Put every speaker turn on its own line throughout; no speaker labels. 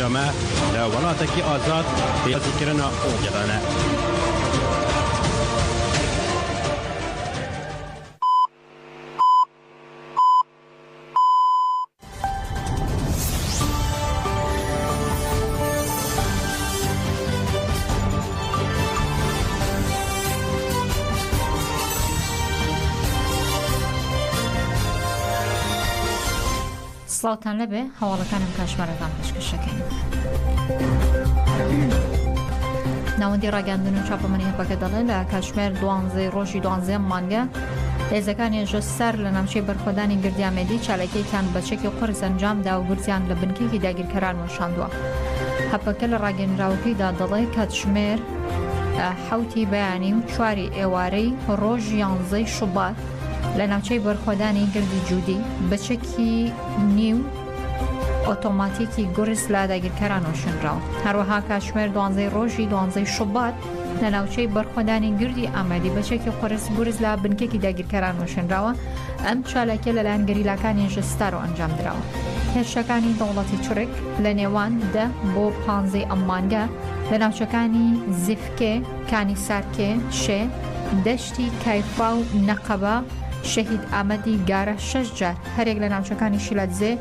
رۆژنامە لە وڵاتێکی ئازاد پێزیکردنە ئۆجلانە.
سڵاوتان لەبێ هەواڵەکانم کاتژمێرەتان پێشکەشەکەین. ناوەندی ڕاگەاندن و چاپەمەنی هەپەکە دەڵێن لە کاتژمێر 12 ڕۆژی 12 مانگە هێزەکانی ێژە سەر لە ناوچەی بەرخۆدانی گردیامێدی چالەکەیان بەچێکی قورس ئەنجامدا و گورتیان لە بنکێکی داگیرکەران وەشاندووە. هەپەکە لە ڕاگەنراوەکەیدا دەڵێ کاتژمێر 7 بەیانی و 4 ئێوارەی ڕۆژی 11 شوبات لە ناوچەی بەرخۆدانی گردی جوودی بەچێکی نیو ئۆتۆماتیکی گورس لە داگیرکەران وەشێنراوە. هەروەها کاتژمێر 12 ڕۆژی 12 شوبات لە ناوچەی بەرخۆدانی گردی ئامادی بەچێکی قورس گورس لە بنکێکی داگیرکەران وەشێنراوە. ئەم چالەکە لەلایەن گەریلاکانی ژستار و ئەنجام درراوە. هێرشەکانی دەوڵەتی تورک لە نێوان 10 بۆ 15 ئەم مانگە لە ناوچەکانی زیفکێ، کانیسارکێ، شێ، دەشتی کایفا و نەقەبە، شەهید ئامەدی گارە 6 جار، هەرێک لە ناوچەکانی شیلاتزێ،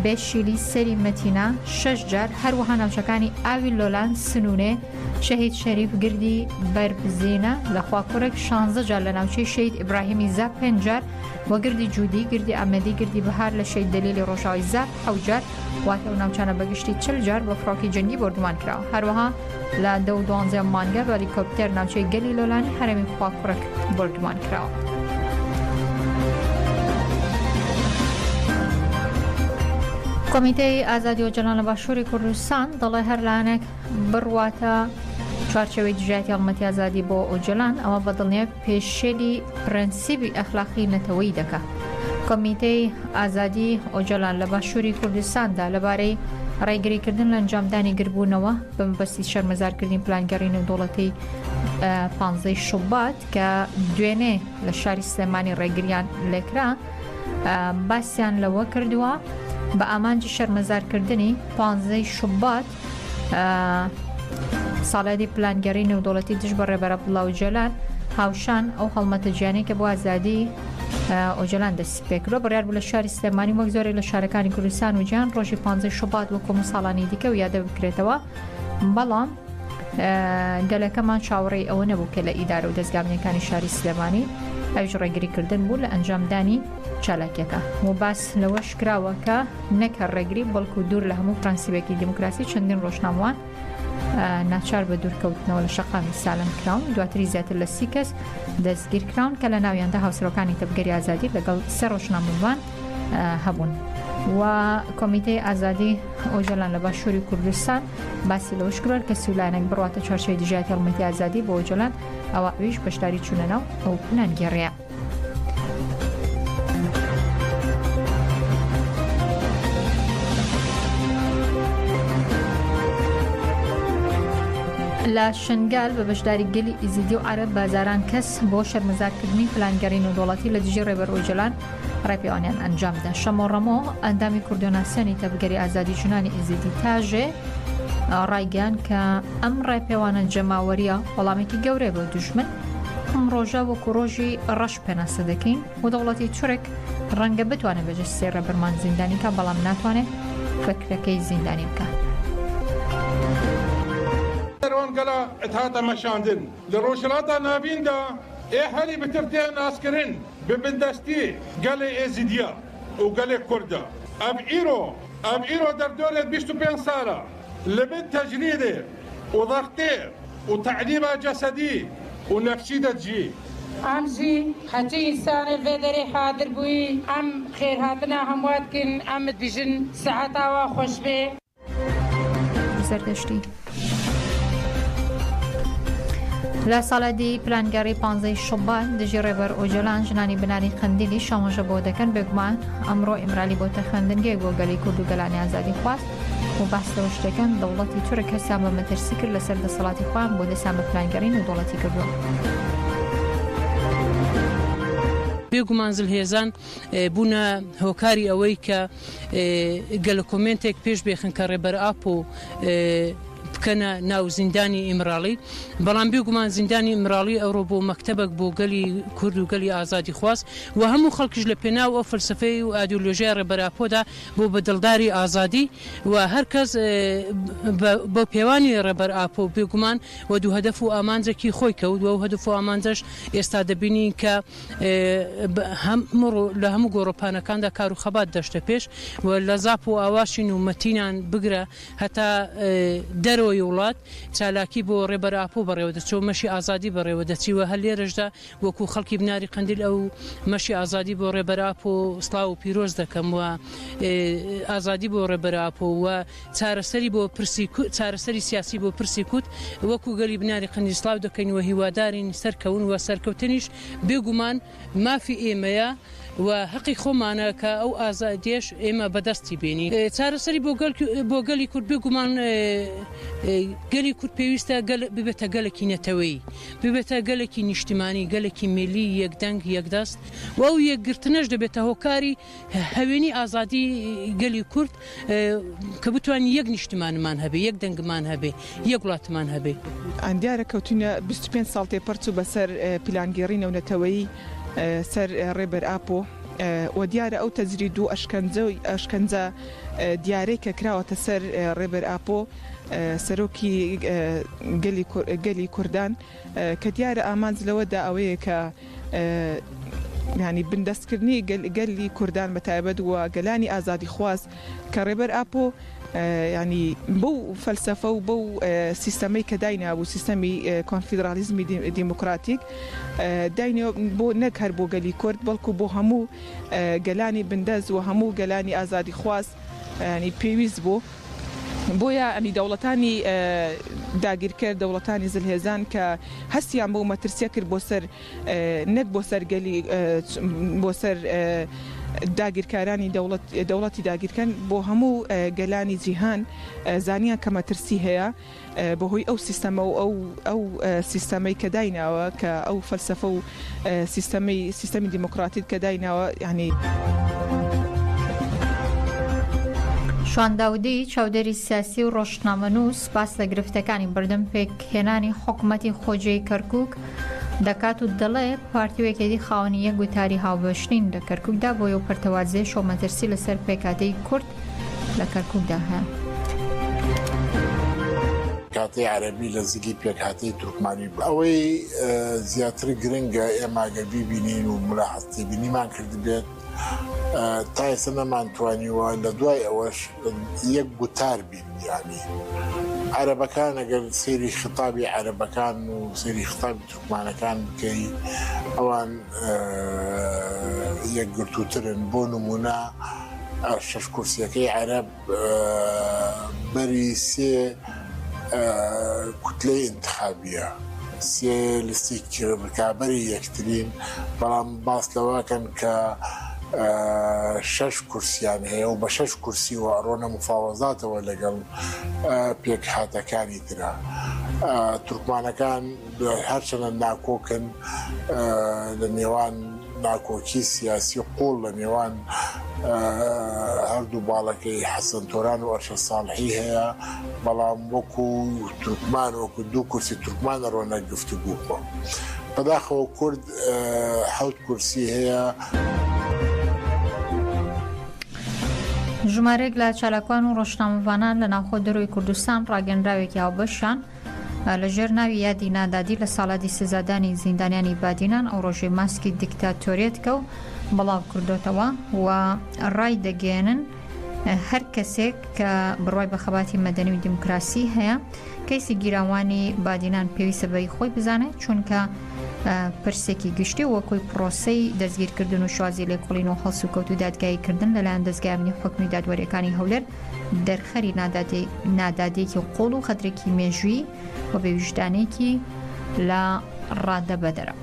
بێشیلی سەری مەتینا 6 جار، هەروەها ناوچەکانی ئاوی لۆلان، سنوونێ، شەهید شەریف گردی بەربزینە لە خواکوورێک 16 جار، لە ناوچەی شەهید ئیبراهیمی زاب 5 جار، وە گردی جوودی، گردی ئامەدی، گردی بەهار لە شەهید دەلیلی ڕۆژاوی زاب 7 جار، واتە و ناوچانە بەگشتی 40 جار بە فڕۆکی جەنگی بردومان کراوە. هەروەها لە 12 مانگە بە هەلیکۆپتەر ناوچەی گەلی لۆلانی هەرێمی خواکوورێک بردومان کراوە. کۆمیتەی ئازادی ئۆجلان لە باشووری کوردستان دەڵێ هەر لایەنێک بڕواتە چوارچێوەی دژایەتی هەڵمەتی ئازادی بۆ ئۆجلان ئەوە بەدڵنیە پێشێلی پرەنسیبی ئەخلاقی نەتەوەیی دەکات. کۆمیتەی ئازادی ئۆجلان لە باشووری کوردستاندا لەبارەی ڕێگریکردن لە ئەنجامدانی گربوونەوە بە مەبەستی شەرمەزارکردنی پلانگەڕین و دەوڵەتی 15 شوبات کە دوێنێ لە شاری سلێمانی ڕێگریان لێکرا باسییان لەوە کردووە بە ئامانجی شەرمەزارکردنی 15 شوبات ساڵادی پلانگەڕین و دەوڵەتی دژ بە ڕێبەر عەبدوڵڵا ئۆجلان هاوشان ئەو هەڵمەتە گیانەی کە بۆ ئازادی ئۆجلان دەستی پێکرۆ بڕیار بوو لە شاری سلێمانی وەک زۆرێک لە شارەکانی کوردستان و جیهان ڕۆژی 15 شوبات وەکو ساڵانی دیکە و یادە بکرێتەوە. بەڵام گەلەکەمان چاوەڕێی ئەوە نەبوو کە لە ئیدارە و دەستگامنیەکانی شاری سلێمانی ئەویش ڕێگریکردن بوو لە ئەنجامدانی چالاکیەکە و باس لەوەش کراوە کە نەکە ڕێگری بەڵکو دوور لە هەموو پرەنسیبێکی دیموکراسی چەندین ڕۆژنامەوان ناچار بە دوورکەوتنەوە لە شەقامی سالم کراون دواتری زیاتر لە 30 کەس دەستگیر کراون کە لە ناویاندا هاوسەرەکانی تەبگەری ئازادی لەگەڵ 3 ڕۆژنامەوان هەبوون. و کۆمیتەی ئازادی ئۆجلان لە باشووری کوردستان باسی لەوەش کرۆر کە سولانێک بڕاتە چوارچێوەی دژایەتی هەڵمەتی ئازادی بۆ ئۆجلان ئەوە ئەویش بەشداری چوونەناو ئەو پلانگەڕەیە. لە شنگال بە بەشداری گەلی ئیزیدی و عەرەب بازاران کەس بۆ شەرمەزارکردنی پلانگەڕین و دەوڵەتی لە دژی ڕێبەر ئۆجلان ڕێپێوانیان ئەنجامدا. شەمۆڕەمۆ ئەندامی کوردۆناسیۆنی تەبگەری ئازادی ژنانی ئیزیدی تاژێ ڕایگەیاند کە ئەم ڕێپێوانە جەماوەریە وەڵامێکی گەورەیە بۆ دوژمن. ئەم ڕۆژە وەکو ڕۆژی ڕەش پێناسە دەکەین و دەوڵەتی تورک ڕەنگە بتوانێت بەجێ سێ ڕێبەرمان زیندانی کە بەڵام ناتوانێت فکرەکەی زیندانی بکات.
گەلا ئەتهاتە مەشاندن لە ڕۆژهەڵاتە ناویندا هەری بترتێن ئاسکردن ببندەستی گەلێ ئێزیدیە و گەلێ کوردە ئەم ئیرۆ دەردۆرێت 25 ساڵە لەبن تەجریدێ و ضەغتێ و تەعلیمە جەسەدی و نەفسی دەجی
ئەمژی هەچی ئینسانە لێ دەرێ حادر بووی ئەم خێرهاتنە هەمواتکن ئەمت بیژن سەعەتاوە خۆش بێ
زەردەشتی لە ساڵادی پلانگەڕی 15 شوبات دژی ڕێبەر ئۆجلان ژنانی بناری قەندیلی شەمەژە بۆ دەکەن بێگومان ئەمڕۆ ئیمرالی بۆتە خوێندنگەیەک بۆ گەلی کورد و گەلانی ئازادی خواست و باس لەوە شتەکەن دەوڵەتی تورک هەستا بە مەترسی کرد لەسەر دەسەڵاتی خۆیان بۆ دەسان بە پلانگەڕین و دەوڵەتی کردووە.
بێگومان زلهێزان بوونە هۆکاری ئەوەی کە گەلە کۆمنتێک پێش بێخن کە ڕێبەر ئاپۆ بکەنە ناو زیندانی ئیمراڵی بەڵام بێگومان زیندانی ئیمراڵی ئەوڕۆ بۆ مەکتەبێک بۆ گەلی کورد و گەلی ئازادی خواست و هەموو خەڵکیش لە پێناو ئەو فەلسفەی و ئایدۆلۆژیای ڕێبەر ئاپۆدا بۆ بەدڵداری ئازادی و هەر کەس بۆ پێوانی ڕێبەر ئاپۆ بێگومان و دوو هەدەف و ئامانجێکی خۆی کەوت و هەدەف و ئامانجەش ئێستا دەبینی کە لە هەموو گۆڕۆپانەکاندا کار و خەبات دەشتە پێش و لە زاپ و ئاواشین و مەتینان بگرە هەتا دەرەوەی وڵات چالاکی بۆ ڕێبەر ئاپۆ بەڕێوە دەچۆ مەشی ئازادی بەڕێوە دەچیوە هەر لێرەشدا وەکو خەڵکی بناری قەندیل ئەو مەشی ئازادی بۆ ڕێبەر ئاپۆ سڵاو و پیرۆز دەکەم و ئازادی بۆ ڕێبەر ئاپۆ و چارەسەری سیاسی بۆ پرسی کوت وەکو گەلی بناری قەندیل سڵاو دەکەین و هیوادارین سەرکەون و سەرکەوتنیش بێگومان مافی ئێمەیە و حقی خۆمانە کە ئەو ئازادیش ئێمە بەدەستی بینی چارەسەری بۆ گەلی کورد بێگومان گەلی کورد پێویستە ببێتە گەلێکی نەتەوەی ببێتە گەلێکی نیشتیمانی گەلێکی میلی یەکدەنگ یەکدەست و ئەو یەکگرتنەش دەبێتە هۆکاری هەوێنی ئازادی گەلی کورد کە بتوانین یەک نیشتیمانمان هەبێ یەک دەنگمان هەبێ یەک وڵاتمان هەبێ
ئەندیارە کەوتونە 25 ساڵ تێپەرچ و بەسەر پلانگێڕی نەونەتەوەیی سەر ڕێبەر ئاپۆ و دیارە ئەو تەجرید و ئەشکەنجە دیارەی کە کراوەتە سەر ڕێبەر ئاپۆ سەرۆکی گەلی کوردان کە دیارە ئامانج لەوەدا ئەوەیە کە ینی بندەستکردنی گەلی کوردان بەتایبەت وە گەلانی ئازادی خواست کە ڕێبەر ئاپۆ ینی بەو فەلسەفە و بەو سیستەمەی کە داینابوو سیستەمی کۆنفیدرالیزمی دیموکراتیک داینەوە بۆ نەک هەر بۆ گەلی کورد بەڵکو بۆ هەموو گەلانی بندەز و هەموو گەلانی ئازادی خواست ینی پێویست بوو بۆیە ئەنی دەوڵەتانی داگیرکرد دەوڵەتانی زلهێزان کە هەستیان بۆ مەترسیە کرد بۆ سەر نەک بۆ سەر گەلی بۆ سەر داگیرکارانی دەوڵەتی داگیرکەن بۆ هەموو گەلانی جیهان زانیان کە مەترسی هەیە بەهۆی ئەو سیستەمە و ئەو سیستەمەی کە دایناوە کە ئەو فەلسەفە و سیستەمی دیموکراتیک کە دایناوە ینی
شوان داودی چاودێری سیاسی و ڕۆژنامەنووس باس لە گرفتەکانی بردم پێکهێنانی حکوومەتی خۆجێی کەرکووک دەکات و دەڵێ پارتیوێکێتی خاوەنی یەک گوتاری هاوبەشتین لە کەرکووکدا بۆ یە پەرتەوازیە شۆمەترسی لەسەر پێکاتەی کورد لە کەرکووکدا هەیە.
کاتی عربی لە زگی پێکهاتەی تورکمانی ئەوەی زیاتر گرنگە ئێمە گەر بیبینین و ملاحەزەتی بینیمان کرد بێت تا ئێستا نەمانتوانیوە لە دوای ئەوەش یەک گوتار بین یانی عربەکان ئەگەر سێری خطابی عربەکان و سێری خطابی تورکمانەکان بکەی ئەوان یەکگرتووترن بۆ نمونە شەش کورسیەکەی عەرەب بەری سێ کوتلەی انتخابیە سێ لستی ڕکابەری یەکترین بەڵام باس لەوەکەن کە شەش کورسیان هەیە و بە شەش کورسی و ئەڕۆنە مفاوەزاتەوە لەگەڵ پێکهاتەکانی ترە تورکمانەکان هەرچەنە ناکۆکن لە نێوان ناکۆکی سیاسی قوڵ لە نێوان هەردوو باڵەکەی حەسەن تۆران و ئەرشە ساڵحی هەیە بەڵام وەکو تورکمان وەکو دوو کورسی تورکمان ئەڕۆنە گفتوگو بووە بەداخەوە کورد حەوت کورسی هەیە.
ژمارەیەک لە چالاکوان و ڕۆژنامەوانان لە ناوخۆ دەرەوەی کوردستان ڕاگەندراوێکی هاوبەشان لەژێر ناوی یادی نادادی لە ساڵاتی سزادانی زیندانیانی بادینان ئەو ڕۆژەی ماسکی دیکتاتۆریەتکە و بەڵاو کردوتەوە و ڕای دەگەێنن هەر کەسێک کە بڕوای بە خەباتی مەدەنی و دیموکراسی هەیە کەیسی گیراوانی بادینان پێویستە بەی خۆی بزانێت چونکە پرسێکی گشتی وەکوی پرۆسەی دەستگیرکردن و شوازی لێکۆڵین و هەڵس و کەوت و دادگاییکردن لەلایەن دەستگای ئەمنی حکمی دادوەریەکانی هەولێر دەرخەری نادادێکی قوڵ و خەترێکی مێژووی و بێویژدانێکی لە ڕادەبەدەرە.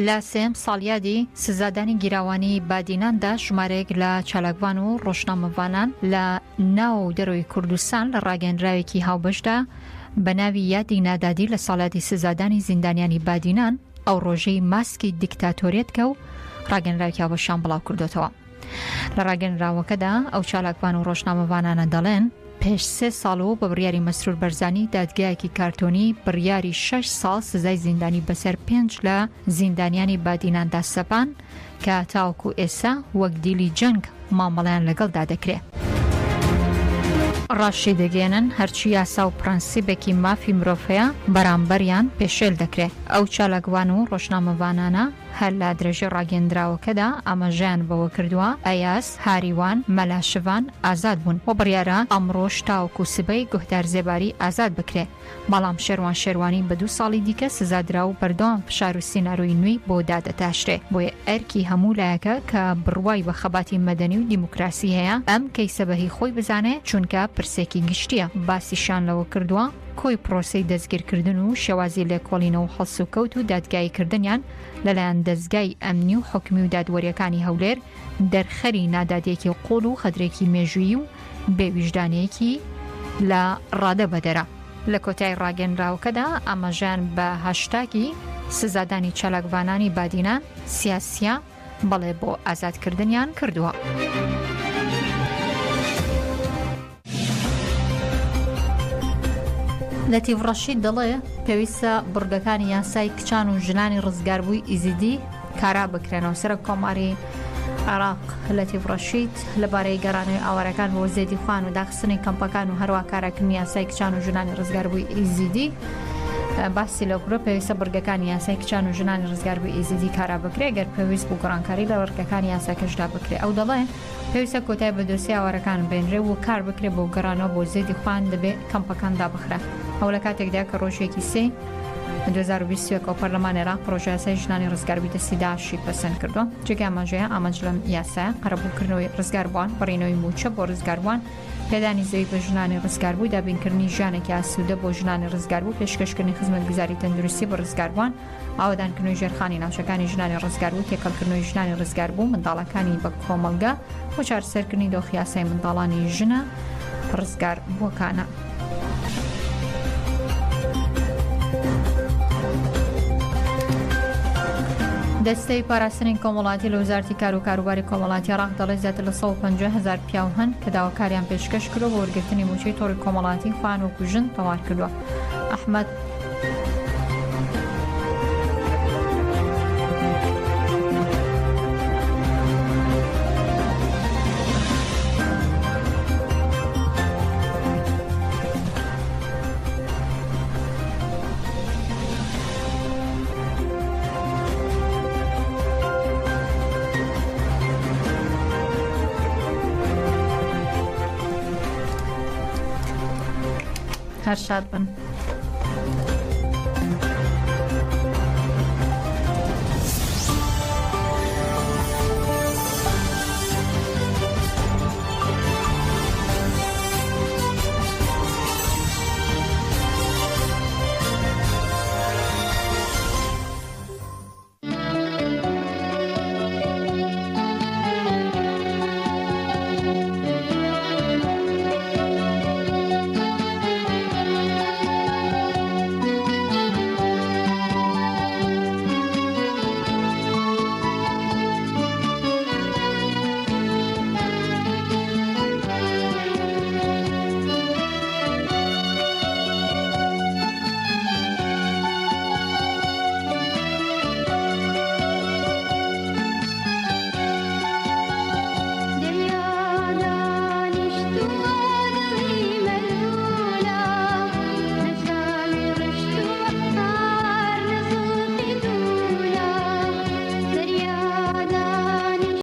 لە سێم ساڵیادی سزادانی گیراوانی بادیناندا ژمارەیەک لە چالاکوان و ڕۆژنامەوانان لە ناو دەرەوەی کوردستان لە ڕاگەندراوێکی هاوبەشدا بەناوی یادی نادادی لە ساڵاتی سزادانی زیندانیانی بادینان ئەو ڕۆژەی ماسکی دیکتاتۆریەتکە و ڕاگەنراویان بە شام بڵاو کردوتەوە. لە ڕاگەنراوەکەدا ئەو چالاکوان و ڕۆژنامەوانانە دەڵێن پێش 3 ساڵەوە بە بڕیاری مەسرور بەرزانی دادگایەکی کارتۆنی بڕیاری 6 ساڵ سزای زیندانی بەسەر 5 لە زیندانیانی بادیناندا سەپان کە تاوەکو ئێستا وەک دیلی جەنگ مامەڵیان لەگەڵدا دەکرێت. ڕاشی دەگەێنن هەرچی یاسا و پرەنسیبێکی مافی مرۆڤەیە بەرامبەریان پێشێل دەکرێت. ئەو چالاکوان و ڕۆژنامەوانانە هەر لە درێژە ڕاگەندراوەکەدا ئاماژەیان بەوە کردووە ئەیاس، هاریوان، مەلاشڤان ئازاد بوون و بڕیارە ئەمڕۆژ تاوەکو سبەی گوهدار زێباری ئازاد بکرێت. بەڵام شێروان شێروانی بە 2 ساڵی دیکە سزادرا و بەردەوام فشار و سیناڕۆی نوێی بۆ دادەتاشرێ. بۆیە ئەرکی هەموو لایەکە کە بڕوای بە خەباتی مەدەنی و دیموکراسی هەیە ئەم کەیسە بەهی خۆی بزانێت چونکە پرسێکی گشتیە. باسیشان لەوە کردووە کۆی پرۆسەی دەستگیرکردن و شێوازی لێکۆڵینەوە هەڵس و کەوت و دادگاییکردنیان لەلایەن دەستگای ئەمنی و حکمی و دادوەریەکانی هەولێر دەرخەری نادادیەکی قوڵ و خەدرێکی مێژویی و بێویژدانەیەکی لە ڕادە بەدەرە. لە کۆتای ڕاگەنراوەکەدا ئاماژیان بە هاشتاگی سزادانی چالاکوانانی بادینان سیاسیە بەڵێ بۆ ئازادکردنیان کردووە. لەتیڤ ڕەشید دەڵێ پێویستە بڕگەکانی یاسای کچان و ژنانی ڕزگاربووی ئیزیدی کارا بکرێنەوە. سەرۆک کۆماری عێراق لەتیڤ ڕەشید لەبارەی گەڕانەوەی ئاوارەکان بۆ زێدی خوان و داخستنی کەمپەکان و هەروە کاراکردنی یاسای کچان و ژنانی ڕزگاربووی ئیزیدی باسی لەوکرە پێویستە بڕگەکانی یاسای کچان و ژنانی ڕزگاربووی ئیزیدی کارا بکرێ گەر پێویست بوو گەڕانکاری لە بڕگەکانی یاساکەشدا بکرێ. ئەو دەڵێ پێویستە کۆتای بە دۆسی ئاوارەکان بێنرێ و کار بکرێ بۆ گەڕانەوە بۆ زێدی خوان دەبێت کەمپەکاندا بخرە. ئەو لە کاتێکدا کە ڕۆژێکی 3 2021 پەرلەمان عێراق پرۆژە یاسای ژنانی ڕزگاربووی دەستی داعشی پەسەند کردووە. جێگای ئاماژەیە ئاماژ لەم یاسایە قەرەبووکردنەوەی ڕزگاربووان بڕینەوەی موچە بۆ ڕزگاربووان پێدانی زەوی بە ژنانی ڕزگاربووی دابینکردنی ژیانێکی ئاسوودە بۆ ژنانی ڕزگاربوو پێشکەشکردنی خزمەتگوزاری تەندروستی بە ڕزگاربووان ئاوادانکردنەوەی ژێرخانی ناوچەکانی ژنانی ڕزگاربوو تێکەڵکردنەوەی ژنانی ڕزگاربوو منداڵەکانی بە کۆمەلگا بۆ چارەسەرکردنی دۆخی یاسای منداڵانی ژنە ڕزگاربووەکانە. دەستەی پاراستنی کۆمەڵاتی لە وزارەتی کار و کاروباری کۆمەڵاتی عێراق دەڵێ زیاتر لە 150,000 پیاو هەن کە داواکاریان پێشکەش کردووە بۆ وەرگرتنی موچەی تۆڕی کۆمەڵاتی خوان وەکو ژن تەواو کردووە. ئەحمەد هەر شاد بن.
دریا دانشتو